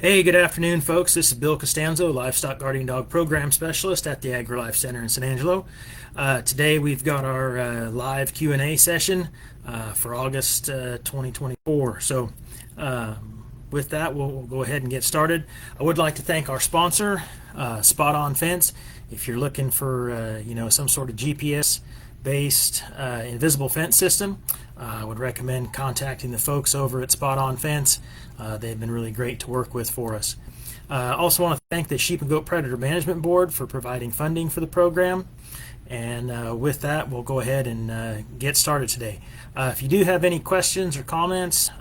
Hey, good afternoon, folks. This is Bill Costanzo, Livestock Guardian Dog Program Specialist at the AgriLife Center in San Angelo. Today we've got our live Q&A session for August 2024. So with that, we'll go ahead and get started. I would like to thank our sponsor, Spot On Fence. If you're looking for some sort of GPS-based invisible fence system, I would recommend contacting the folks over at Spot On Fence. They've been really great to work with for us. Also want to thank the Sheep and Goat Predator Management Board for providing funding for the program. And with that, we'll go ahead and get started today. If you do have any questions or comments,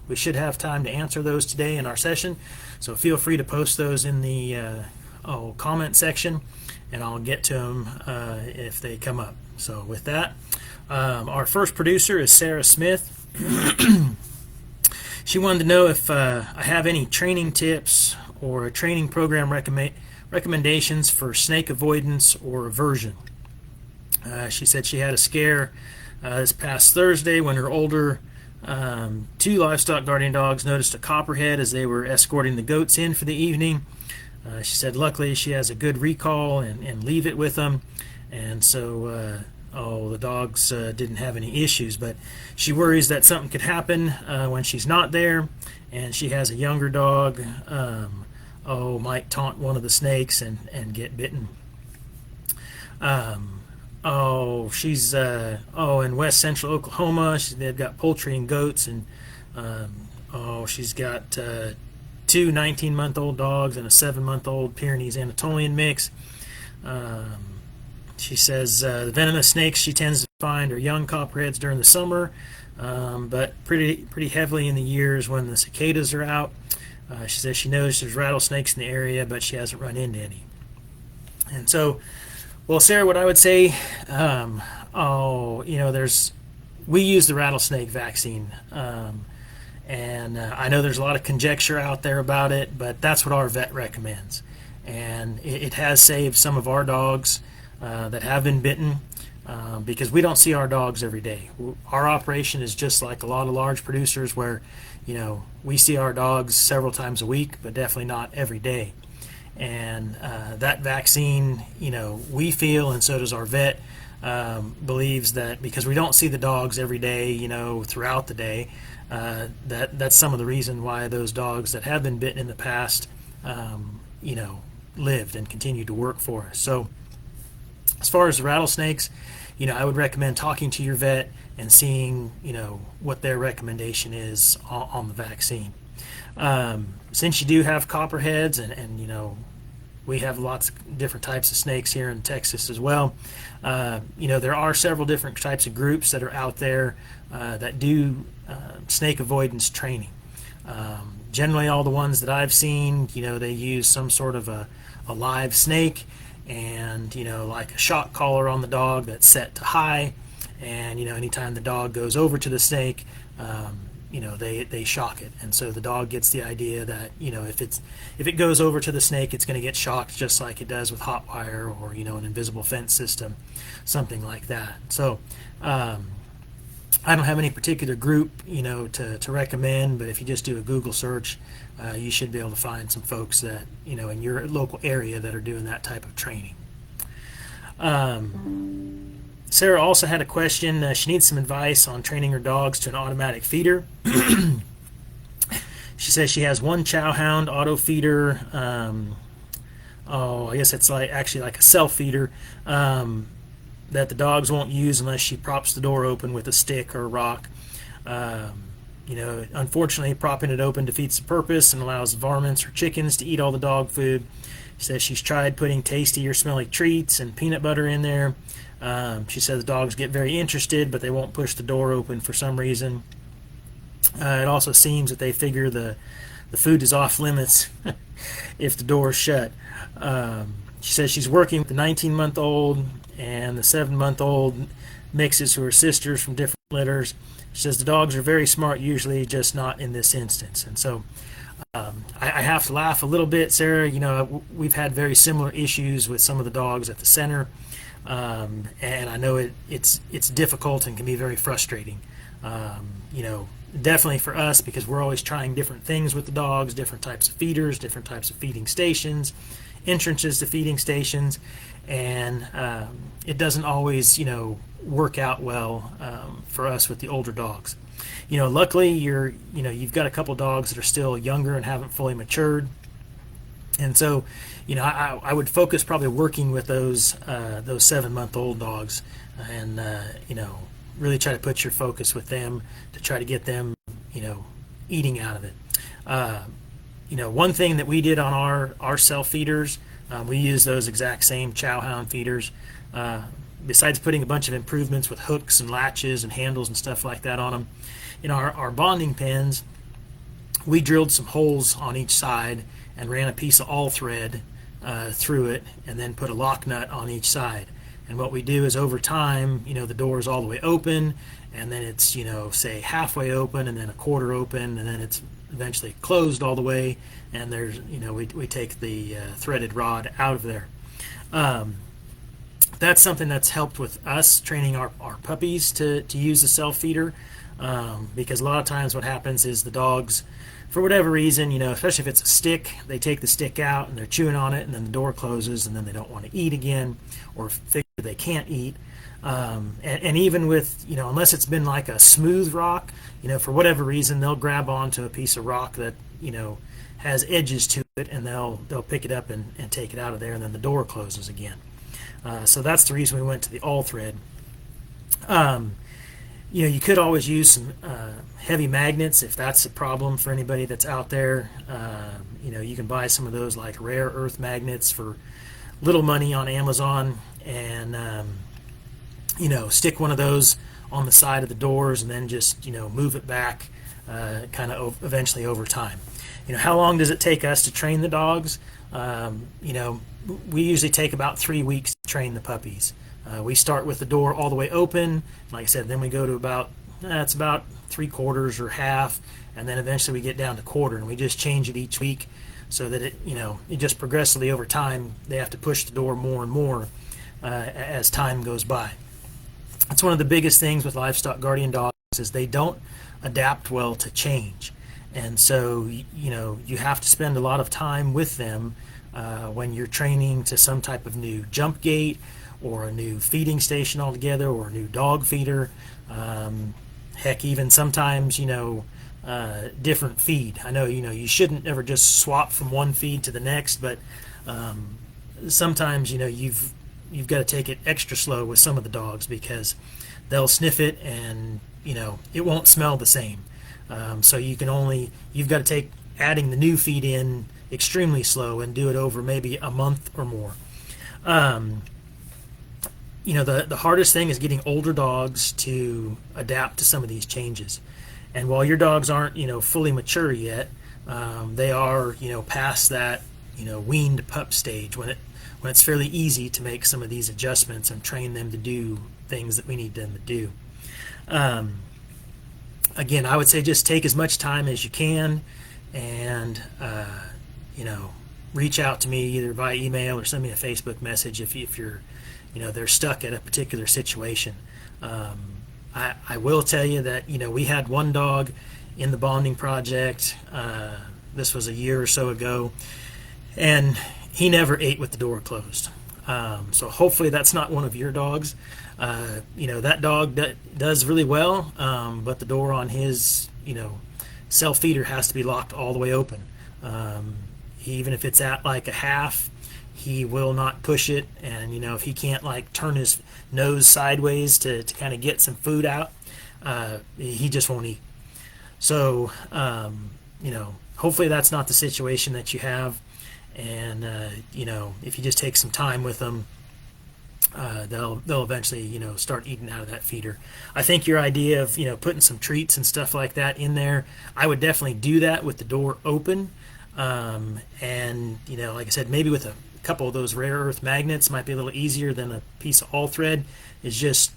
we should have time to answer those today in our session. So feel free to post those in the comment section, and I'll get to them if they come up. So with that, our first producer is Sarah Smith. She wanted to know if I have any training tips or training program recommendations for snake avoidance or aversion. She said she had a scare this past Thursday when her older two livestock guardian dogs noticed a copperhead as they were escorting the goats in for the evening. She said luckily she has a good recall and leave it with them, and so the dogs didn't have any issues, but she worries that something could happen when she's not there, and she has a younger dog might taunt one of the snakes and get bitten. She's in west central Oklahoma. They've got poultry and goats, and she's got two 19-month-old dogs and a 7-month-old Pyrenees Anatolian mix. She says the venomous snakes she tends to find are young copperheads during the summer, but pretty heavily in the years when the cicadas are out. She says she knows there's rattlesnakes in the area, but she hasn't run into any. And so, well, Sarah, what I would say, we use the rattlesnake vaccine, and I know there's a lot of conjecture out there about it, but that's what our vet recommends, and it has saved some of our dogs that have been bitten, because we don't see our dogs every day. Our operation is just like a lot of large producers where, we see our dogs several times a week, but definitely not every day. And that vaccine, we feel, and so does our vet, believes that because we don't see the dogs every day, throughout the day, that's some of the reason why those dogs that have been bitten in the past, lived and continued to work for us. So as far as the rattlesnakes, I would recommend talking to your vet and seeing, what their recommendation is on the vaccine. Since you do have copperheads and we have lots of different types of snakes here in Texas as well, there are several different types of groups that are out there that do snake avoidance training. Generally all the ones that I've seen, they use some sort of a live snake, and like a shock collar on the dog that's set to high, and anytime the dog goes over to the snake, they shock it, and so the dog gets the idea that if it goes over to the snake, it's going to get shocked just like it does with hot wire or an invisible fence system, something like that. So I don't have any particular group to recommend, but if you just do a Google search, you should be able to find some folks that in your local area that are doing that type of training. Sarah also had a question. She needs some advice on training her dogs to an automatic feeder. She says she has one chow hound auto feeder. I guess it's actually like a self feeder that the dogs won't use unless she props the door open with a stick or a rock. Unfortunately, propping it open defeats the purpose and allows varmints or chickens to eat all the dog food. She says she's tried putting tasty or smelly treats and peanut butter in there. She says the dogs get very interested, but they won't push the door open for some reason. It also seems that they figure the food is off limits if the door is shut. She says she's working with the 19-month-old and the 7-month-old mixes who are sisters from different litters. She says the dogs are very smart usually, just not in this instance. And so I have to laugh a little bit, Sarah. We've had very similar issues with some of the dogs at the center, and I know it's difficult and can be very frustrating. definitely for us, because we're always trying different things with the dogs, different types of feeders, different types of feeding stations, entrances to feeding stations, and it doesn't always, work out well for us with the older dogs. Luckily you've got a couple dogs that are still younger and haven't fully matured, and so I would focus probably working with those 7-month-old dogs, and really try to put your focus with them to try to get them eating out of it. One thing that we did on our self feeders, we use those exact same chow hound feeders. Besides putting a bunch of improvements with hooks and latches and handles and stuff like that on them, in our bonding pens, we drilled some holes on each side and ran a piece of all thread through it, and then put a lock nut on each side. And what we do is, over time, the door is all the way open, and then it's say halfway open, and then a quarter open, and then it's eventually closed all the way, and there's we take the threaded rod out of there. That's something that's helped with us training our puppies to use the self feeder, because a lot of times what happens is the dogs, for whatever reason, especially if it's a stick, they take the stick out and they're chewing on it, and then the door closes, and then they don't want to eat again, or figure they can't eat. And even with, unless it's been like a smooth rock, for whatever reason, they'll grab onto a piece of rock that, has edges to it, and they'll pick it up and take it out of there, and then the door closes again. So that's the reason we went to the all thread. You could always use some heavy magnets if that's a problem for anybody that's out there. You can buy some of those like rare earth magnets for little money on Amazon, and stick one of those on the side of the doors, and then just move it back kind of eventually over time. How long does it take us to train the dogs? We usually take about 3 weeks to train the puppies. We start with the door all the way open, like I said, then we go to about 3/4 or half, and then eventually we get down to quarter, and we just change it each week, so that it just progressively over time they have to push the door more and more as time goes by. That's one of the biggest things with livestock guardian dogs, is they don't adapt well to change, and so you have to spend a lot of time with them when you're training to some type of new jump gate, or a new feeding station altogether, or a new dog feeder. Heck, even sometimes different feed. I know you shouldn't ever just swap from one feed to the next, but sometimes you've got to take it extra slow with some of the dogs, because they'll sniff it and it won't smell the same. So you've got to take adding the new feed in extremely slow, and do it over maybe a month or more. The hardest thing is getting older dogs to adapt to some of these changes. And while your dogs aren't fully mature yet, they are past that weaned pup stage, when it's fairly easy to make some of these adjustments and train them to do things that we need them to do. Again, I would say just take as much time as you can, and reach out to me either via email or send me a Facebook message if you're they're stuck at a particular situation. I will tell you that we had one dog in the bonding project. This was a year or so ago, and he never ate with the door closed. So hopefully that's not one of your dogs. That dog does really well, but the door on his self feeder has to be locked all the way open. Even if it's at like a half, he will not push it, and if he can't like turn his nose sideways to kind of get some food out, he just won't eat. So hopefully that's not the situation that you have, and if you just take some time with them, they'll eventually start eating out of that feeder. I think your idea of putting some treats and stuff like that in there, I would definitely do that with the door open, and like I said, maybe with a couple of those rare earth magnets might be a little easier than a piece of all thread. Is just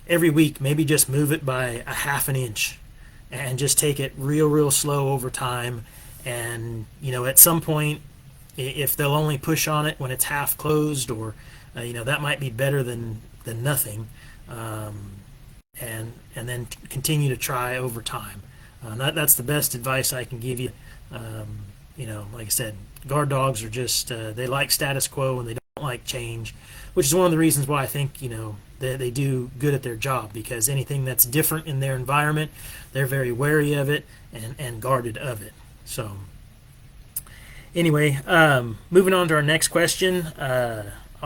every week maybe just move it by a half an inch, and just take it real slow over time. And at some point, if they'll only push on it when it's half closed, or that might be better than nothing. and then continue to try over time. That's the best advice I can give you. Like I said, guard dogs are just they like status quo and they don't like change, which is one of the reasons why I think they do good at their job, because anything that's different in their environment, they're very wary of it and guarded of it. So anyway, moving on to our next question.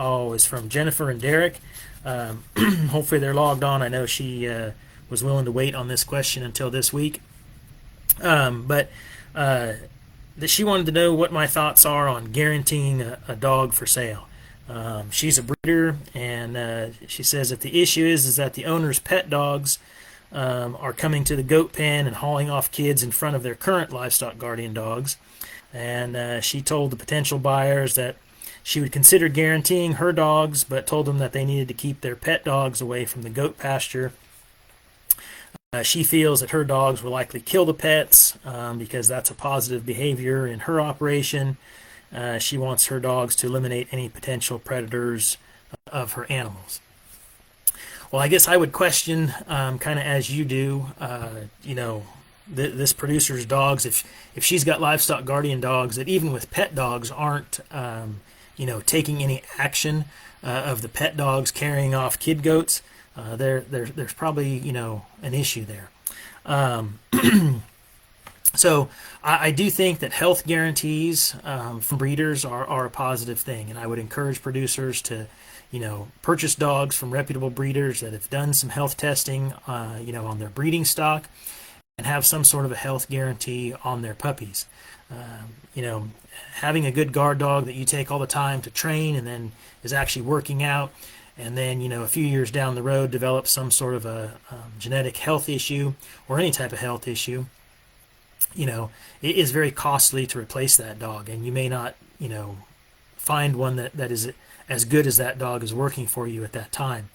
Is from Jennifer and Derek. Hopefully they're logged on. I know she was willing to wait on this question until this week. But she wanted to know what my thoughts are on guaranteeing a dog for sale. She's a breeder, and she says that the issue is that the owner's pet dogs are coming to the goat pen and hauling off kids in front of their current livestock guardian dogs. And she told the potential buyers that she would consider guaranteeing her dogs, but told them that they needed to keep their pet dogs away from the goat pasture. She feels that her dogs will likely kill the pets because that's a positive behavior in her operation. She wants her dogs to eliminate any potential predators of her animals. Well, I guess I would question, kind of as you do, this producer's dogs, if she's got livestock guardian dogs that even with pet dogs aren't taking any action of the pet dogs carrying off kid goats, there's probably an issue there. So I do think that health guarantees from breeders are a positive thing, and I would encourage producers to purchase dogs from reputable breeders that have done some health testing on their breeding stock and have some sort of a health guarantee on their puppies. Having a good guard dog that you take all the time to train and then is actually working out, and then a few years down the road develops some sort of a genetic health issue or any type of health issue, it is very costly to replace that dog, and you may not find one that is as good as that dog is working for you at that time.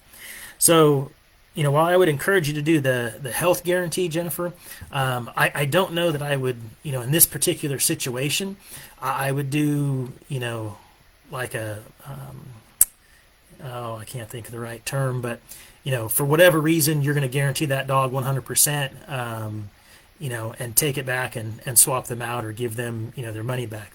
So while I would encourage you to do the health guarantee, Jennifer, I don't know that I would, in this particular situation, I would do, like I can't think of the right term, but, for whatever reason, you're going to guarantee that dog 100%, and take it back and swap them out or give them, their money back.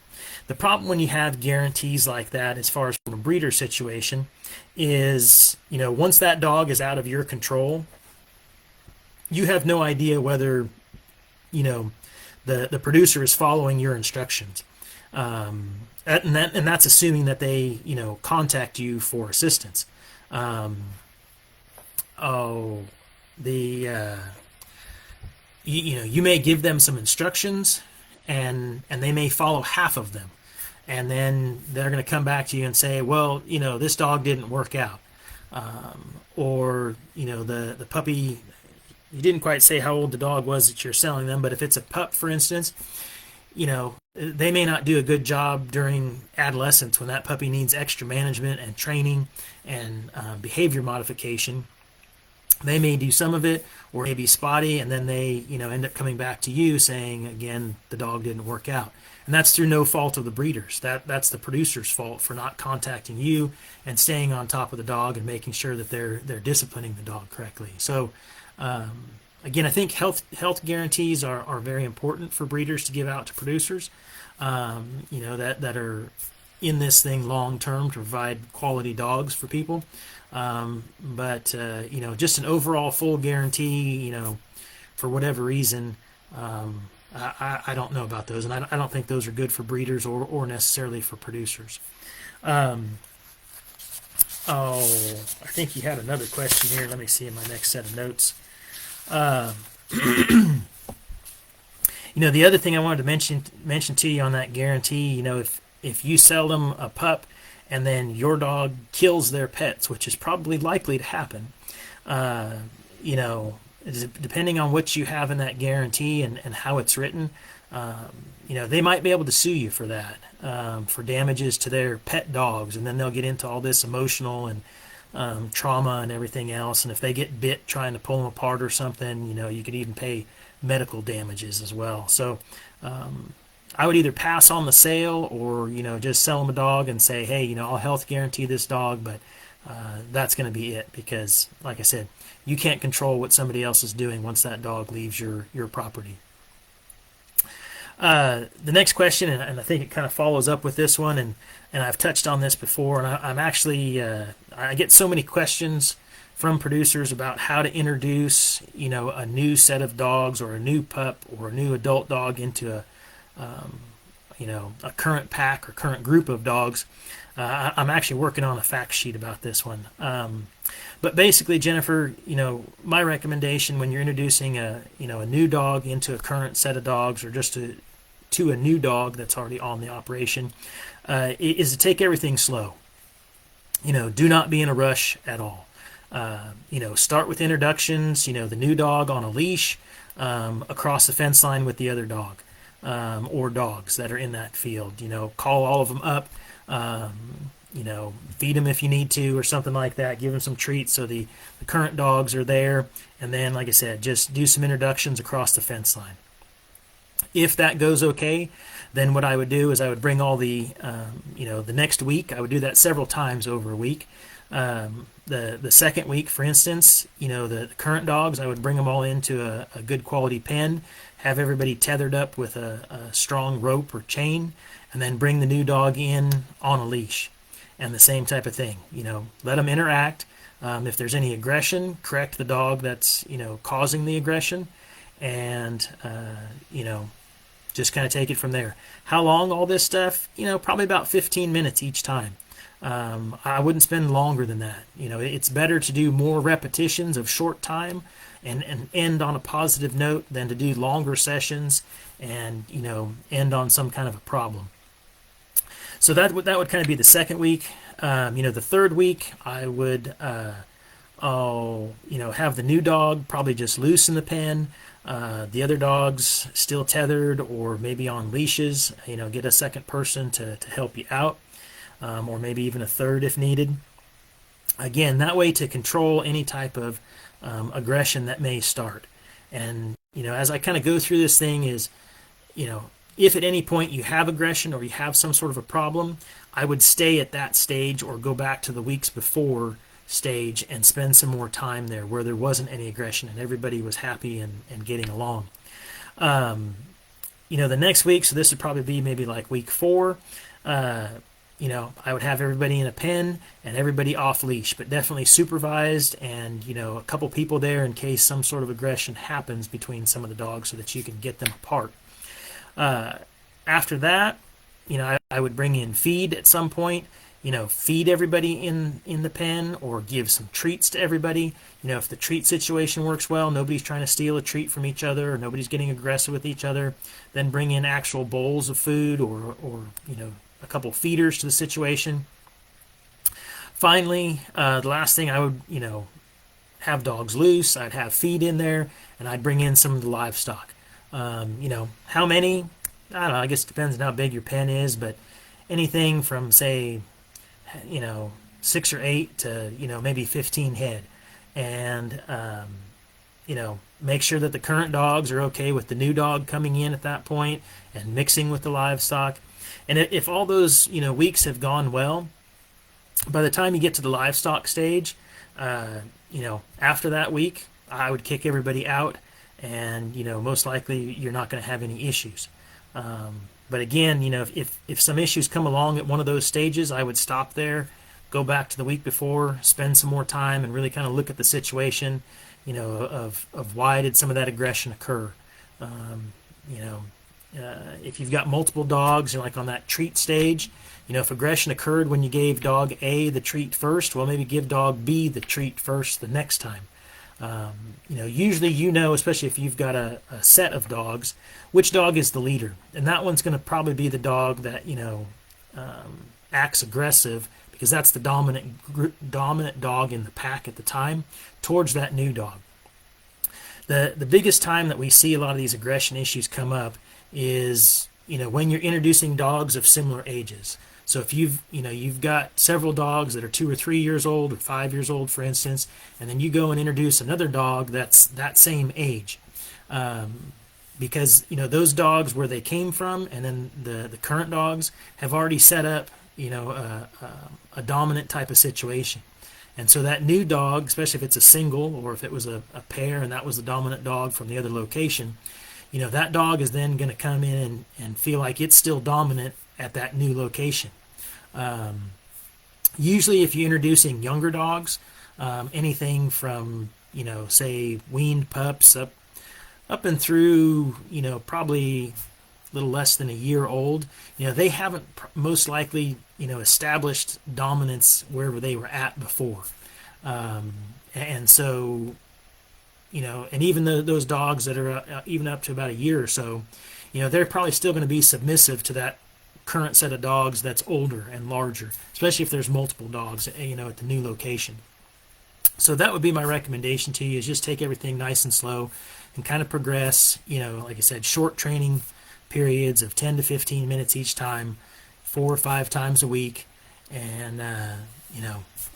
The problem when you have guarantees like that, as far as from a breeder situation, is, once that dog is out of your control, you have no idea whether, the producer is following your instructions. And that's assuming that they, contact you for assistance. You may give them some instructions, and they may follow half of them, and then they're going to come back to you and say, well, this dog didn't work out, or the puppy, you didn't quite say how old the dog was that you're selling them, but if it's a pup, for instance, they may not do a good job during adolescence when that puppy needs extra management and training and behavior modification. They may do some of it, or maybe spotty, and then they, end up coming back to you saying, again, the dog didn't work out. And that's through no fault of the breeders. That's the producer's fault for not contacting you and staying on top of the dog and making sure that they're disciplining the dog correctly. So, again, I think health guarantees are very important for breeders to give out to producers, that are in this thing long term to provide quality dogs for people. But just an overall full guarantee, for whatever reason, I don't know about those, and I don't think those are good for breeders or necessarily for producers. I think you had another question here. Let me see in my next set of notes. The other thing I wanted to mention to you on that guarantee, if you sell them a pup and then your dog kills their pets, which is probably likely to happen, depending on what you have in that guarantee and how it's written, they might be able to sue you for that, for damages to their pet dogs, and then they'll get into all this emotional and trauma and everything else. And if they get bit trying to pull them apart or something, you could even pay medical damages as well. So I would either pass on the sale or just sell them a dog and say, hey, I'll health guarantee this dog, but that's going to be it, because like I said, you can't control what somebody else is doing once that dog leaves your property. The next question, and I think it kind of follows up with this one, and I've touched on this before, and I'm actually I get so many questions from producers about how to introduce a new set of dogs, or a new pup, or a new adult dog into a current pack or current group of dogs. I'm actually working on a fact sheet about this one. But basically, Jennifer, my recommendation when you're introducing a new dog into a current set of dogs, or just to a new dog that's already on the operation, is to take everything slow. Do not be in a rush at all. Start with introductions, the new dog on a leash, across the fence line with the other dog, or dogs that are in that field. Call all of them up, feed them if you need to, or something like that. Give them some treats so the current dogs are there. And then, like I said, just do some introductions across the fence line. If that goes okay, then what I would do is I would bring all the next week. I would do that several times over a week. The second week, for instance, the current dogs, I would bring them all into a good quality pen, have everybody tethered up with a strong rope or chain, and then bring the new dog in on a leash. And the same type of thing, let them interact. If there's any aggression, correct the dog that's, causing the aggression, and, just kind of take it from there. How long all this stuff? Probably about 15 minutes each time. I wouldn't spend longer than that. It's better to do more repetitions of short time and end on a positive note than to do longer sessions and, end on some kind of a problem. So that would kind of be the second week. The third week, I would, have the new dog probably just loose in the pen. The other dogs still tethered or maybe on leashes. Get a second person to help you out, or maybe even a third if needed. Again, that way to control any type of aggression that may start. And as I kind of go through this thing is, if at any point you have aggression or you have some sort of a problem, I would stay at that stage or go back to the weeks before stage and spend some more time there where there wasn't any aggression and everybody was happy and getting along. The next week, so this would probably be maybe like week 4, I would have everybody in a pen and everybody off leash, but definitely supervised, and a couple people there in case some sort of aggression happens between some of the dogs so that you can get them apart. After that, I would bring in feed at some point. Feed everybody in the pen, or give some treats to everybody. If the treat situation works well, nobody's trying to steal a treat from each other, or nobody's getting aggressive with each other, then bring in actual bowls of food, or a couple feeders to the situation. Finally, the last thing, I would, have dogs loose. I'd have feed in there, and I'd bring in some of the livestock. How many? I don't know. I guess it depends on how big your pen is, but anything from, say, 6 or 8 to, maybe 15 head. And, make sure that the current dogs are okay with the new dog coming in at that point and mixing with the livestock. And if all those, weeks have gone well, by the time you get to the livestock stage, after that week, I would kick everybody out, and, most likely you're not going to have any issues. But again, if some issues come along at one of those stages, I would stop there, go back to the week before, spend some more time, and really kind of look at the situation, of why did some of that aggression occur. If you've got multiple dogs, like on that treat stage, if aggression occurred when you gave dog A the treat first, well, maybe give dog B the treat first the next time. Usually, especially if you've got a set of dogs, which dog is the leader. And that one's going to probably be the dog that, acts aggressive, because that's the dominant dog in the pack at the time towards that new dog. The biggest time that we see a lot of these aggression issues come up is, when you're introducing dogs of similar ages. So if you've got several dogs that are 2 or 3 years old or 5 years old, for instance, and then you go and introduce another dog that's that same age, because those dogs, where they came from, and then the current dogs have already set up a dominant type of situation. And so that new dog, especially if it's a single or if it was a pair and that was the dominant dog from the other location, that dog is then going to come in and feel like it's still dominant at that new location. Usually if you're introducing younger dogs, anything from, say weaned pups up and through, probably a little less than a year old, they haven't most likely, established dominance wherever they were at before. And so, and even those dogs that are even up to about a year or so, they're probably still going to be submissive to that current set of dogs that's older and larger, especially if there's multiple dogs, at the new location. So that would be my recommendation to you, is just take everything nice and slow and kind of progress, like I said, short training periods of 10 to 15 minutes each time, 4 or 5 times a week, and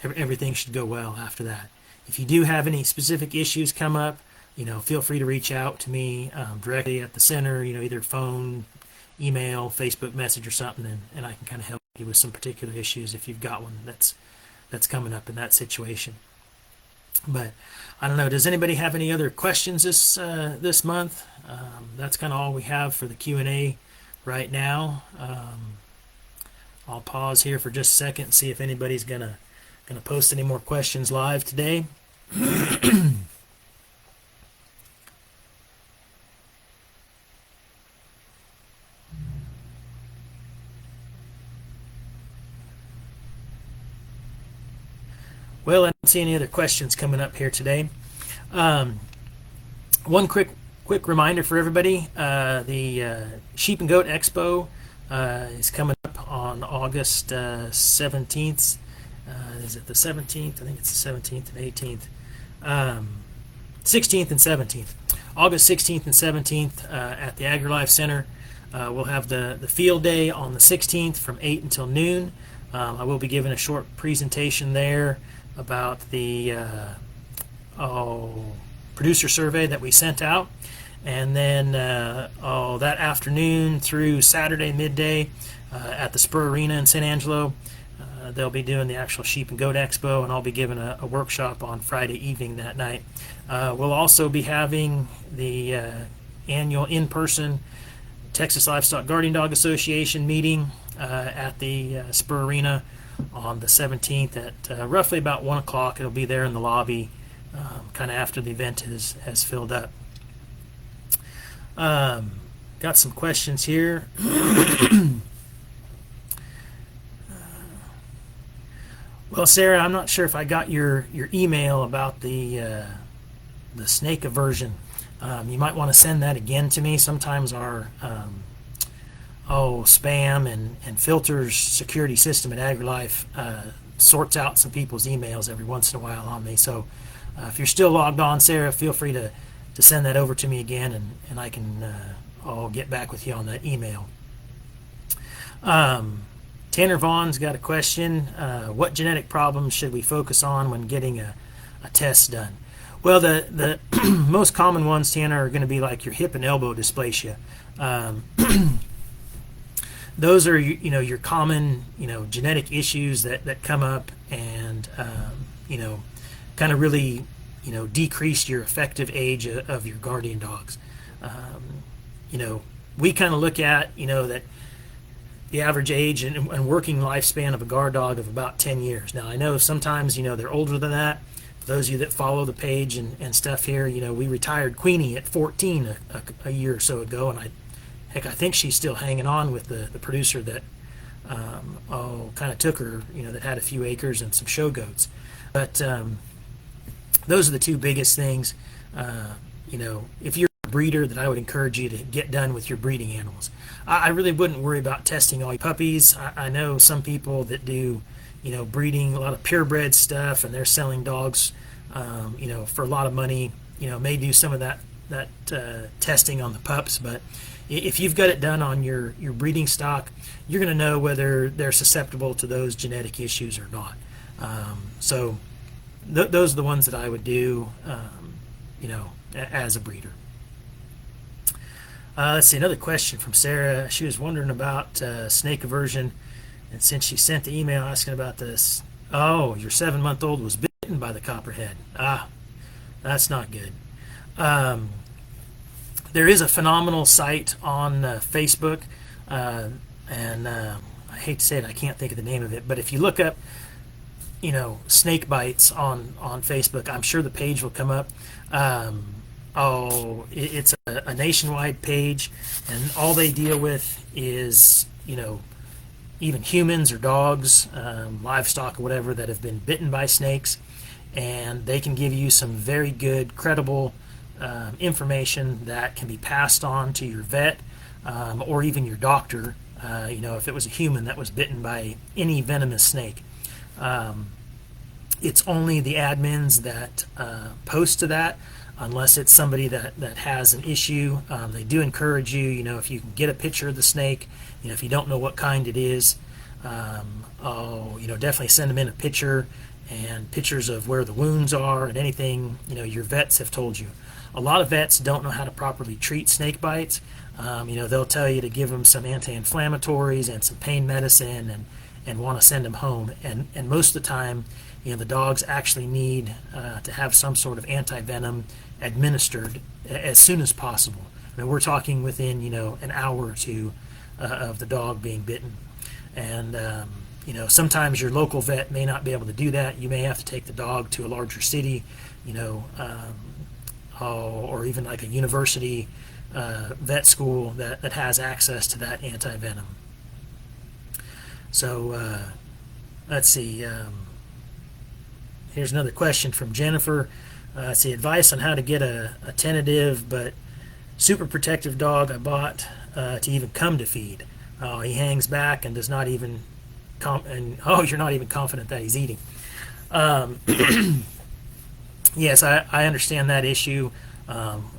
everything should go well after that. If you do have any specific issues come up, feel free to reach out to me directly at the center, either phone, email, Facebook message or something, and I can kind of help you with some particular issues if you've got one that's coming up in that situation. But I don't know, does anybody have any other questions this month? That's kind of all we have for the Q&A right now. I'll pause here for just a second and see if anybody's gonna post any more questions live today. Well, I don't see any other questions coming up here today. One quick reminder for everybody, the Sheep and Goat Expo is coming up on August 17th. Is it the 17th? I think it's the 17th and 18th. 16th and 17th. August 16th and 17th at the AgriLife Center. We'll have the field day on the 16th from 8 until noon. I will be giving a short presentation there about the producer survey that we sent out. And then that afternoon through Saturday midday at the Spur Arena in San Angelo, they'll be doing the actual Sheep and Goat Expo, and I'll be giving a workshop on Friday evening that night. We'll also be having the annual in-person Texas Livestock Guardian Dog Association meeting at the Spur Arena on the 17th at roughly about 1 o'clock. It'll be there in the lobby kind of after the event has filled up. Got some questions here. Well, Sarah, I'm not sure if I got your email about the snake aversion. You might want to send that again to me. Sometimes our spam and filters security system at AgriLife sorts out some people's emails every once in a while on me. So if you're still logged on, Sarah, feel free to send that over to me again, and I can I'll get back with you on that email. Tanner Vaughn's got a question. What genetic problems should we focus on when getting a test done? Well, the most common ones, Tanner, are going to be like your hip and elbow dysplasia. Those are your common genetic issues that come up and kind of really decrease your effective age of your guardian dogs. We kind of look at that the average age and working lifespan of a guard dog of about 10 years. Now I know sometimes they're older than that. For those of you that follow the page and stuff here, we retired Queenie at 14 a year or so ago, and I think she's still hanging on with the producer that kind of took her, that had a few acres and some show goats. But those are the two biggest things. If you're a breeder, that I would encourage you to get done with your breeding animals. I really wouldn't worry about testing all your puppies. I know some people that do, breeding, a lot of purebred stuff, and they're selling dogs, for a lot of money. May do some of that testing on the pups, but if you've got it done on your breeding stock, you're going to know whether they're susceptible to those genetic issues or not. So those are the ones that I would do, as a breeder. Let's see, another question from Sarah. She was wondering about snake aversion, and since she sent the email asking about this, your 7-month-old was bit bitten by the copperhead. That's not good. Um, there is a phenomenal site on Facebook, and I hate to say it, I can't think of the name of it, but if you look up, snake bites on Facebook, I'm sure the page will come up. It's a nationwide page, and all they deal with is, even humans or dogs, livestock or whatever that have been bitten by snakes, and they can give you some very good, credible information that can be passed on to your vet, or even your doctor. If it was a human that was bitten by any venomous snake. It's only the admins that post to that, unless it's somebody that has an issue. They do encourage you, if you can get a picture of the snake, if you don't know what kind it is, definitely send them in a picture and pictures of where the wounds are and anything, your vets have told you. A lot of vets don't know how to properly treat snake bites. They'll tell you to give them some anti-inflammatories and some pain medicine and want to send them home. And most of the time, the dogs actually need to have some sort of anti-venom administered as soon as possible. I mean, we're talking within, an hour or two of the dog being bitten. And, sometimes your local vet may not be able to do that. You may have to take the dog to a larger city, or even like a university vet school that has access to that anti-venom. So let's see. Here's another question from Jennifer. Let's see, advice on how to get a tentative but super protective dog I bought to even come to feed. He hangs back and does not even you're not even confident that he's eating. Yes, I understand that issue.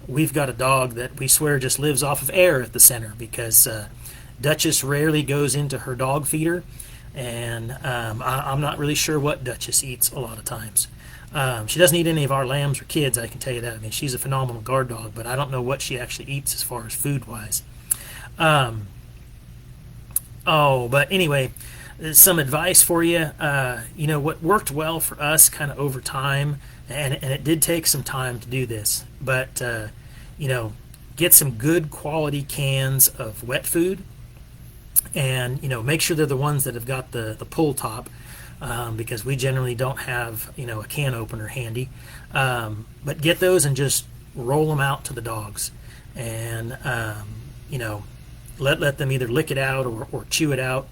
We've got a dog that we swear just lives off of air at the center because Duchess rarely goes into her dog feeder, and I'm not really sure what Duchess eats a lot of times. She doesn't eat any of our lambs or kids, I can tell you that. I mean, she's a phenomenal guard dog, but I don't know what she actually eats as far as food-wise. But anyway, some advice for you. What worked well for us kind of over time, and it did take some time to do this, but, get some good quality cans of wet food, and, make sure they're the ones that have got the pull top, because we generally don't have, a can opener handy. But get those and just roll them out to the dogs, and, let them either lick it out or chew it out.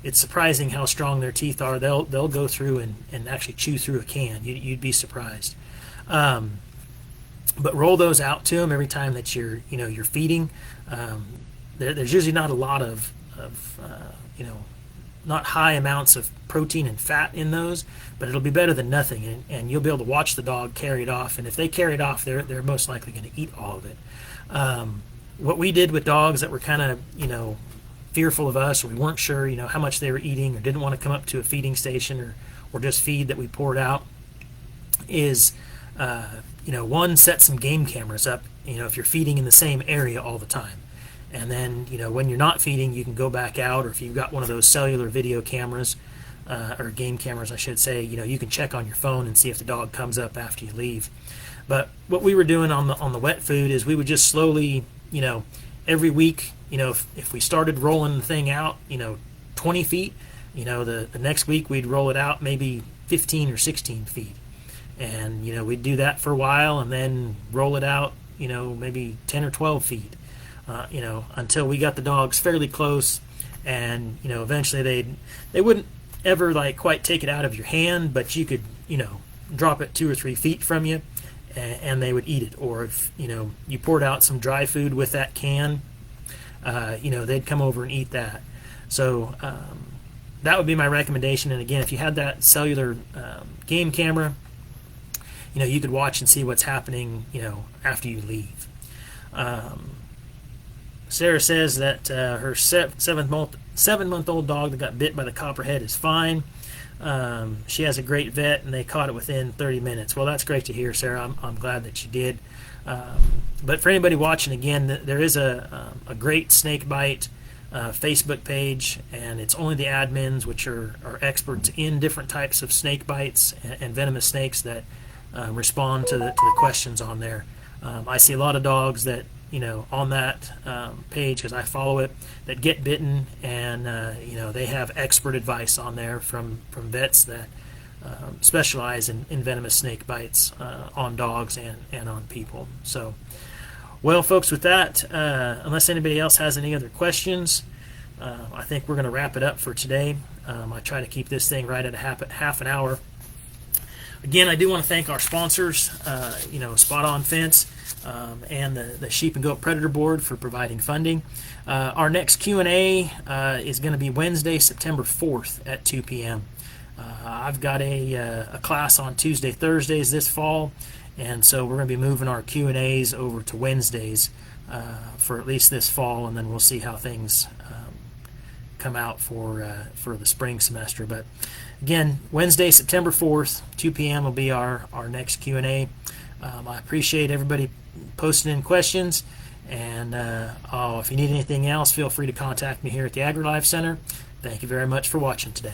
It's surprising how strong their teeth are. They'll go through and actually chew through a can. You'd be surprised. But roll those out to them every time that you're feeding. There's usually not a lot of not high amounts of protein and fat in those, but it'll be better than nothing, and you'll be able to watch the dog carry it off. And if they carry it off, they're most likely going to eat all of it. What we did with dogs that were kind of fearful of us, or we weren't sure how much they were eating, or didn't want to come up to a feeding station or just feed that we poured out, is one, set some game cameras up if you're feeding in the same area all the time. And then, when you're not feeding, you can go back out, or if you've got one of those cellular video cameras, or game cameras, I should say, you can check on your phone and see if the dog comes up after you leave. But what we were doing on the wet food is we would just slowly, every week, if we started rolling the thing out, 20 feet, the next week we'd roll it out maybe 15 or 16 feet. And, we'd do that for a while and then roll it out, maybe 10 or 12 feet. Until we got the dogs fairly close, and eventually they wouldn't ever quite take it out of your hand, but you could drop it 2 or 3 feet from you, and they would eat it. Or if you poured out some dry food with that can, they'd come over and eat that. So that would be my recommendation. And again, if you had that cellular game camera, you could watch and see what's happening after you leave. Sarah says that her 7-month-old dog that got bit by the copperhead is fine. She has a great vet, and they caught it within 30 minutes. Well, that's great to hear, Sarah. I'm glad that you did. But for anybody watching, again, there is a great snake bite Facebook page, and it's only the admins, which are experts in different types of snake bites and venomous snakes, that respond to the questions on there. I see a lot of dogs that, on that page, because I follow it, that get bitten, and they have expert advice on there from vets that specialize in venomous snake bites on dogs and on people. So, well, folks, with that, unless anybody else has any other questions, I think we're going to wrap it up for today. I try to keep this thing right at half an hour. Again, I do want to thank our sponsors, Spot On Fence, and the Sheep and Goat Predator Board for providing funding. Our next Q&A is going to be Wednesday, September 4th at 2 p.m. I've got a class on Tuesday, Thursdays this fall, and so we're going to be moving our Q&As over to Wednesdays for at least this fall, and then we'll see how things come out for the spring semester. But again, Wednesday, September 4th, 2 p.m. will be our next Q&A. I appreciate everybody posting in questions, and if you need anything else, feel free to contact me here at the AgriLife Center. Thank you very much for watching today.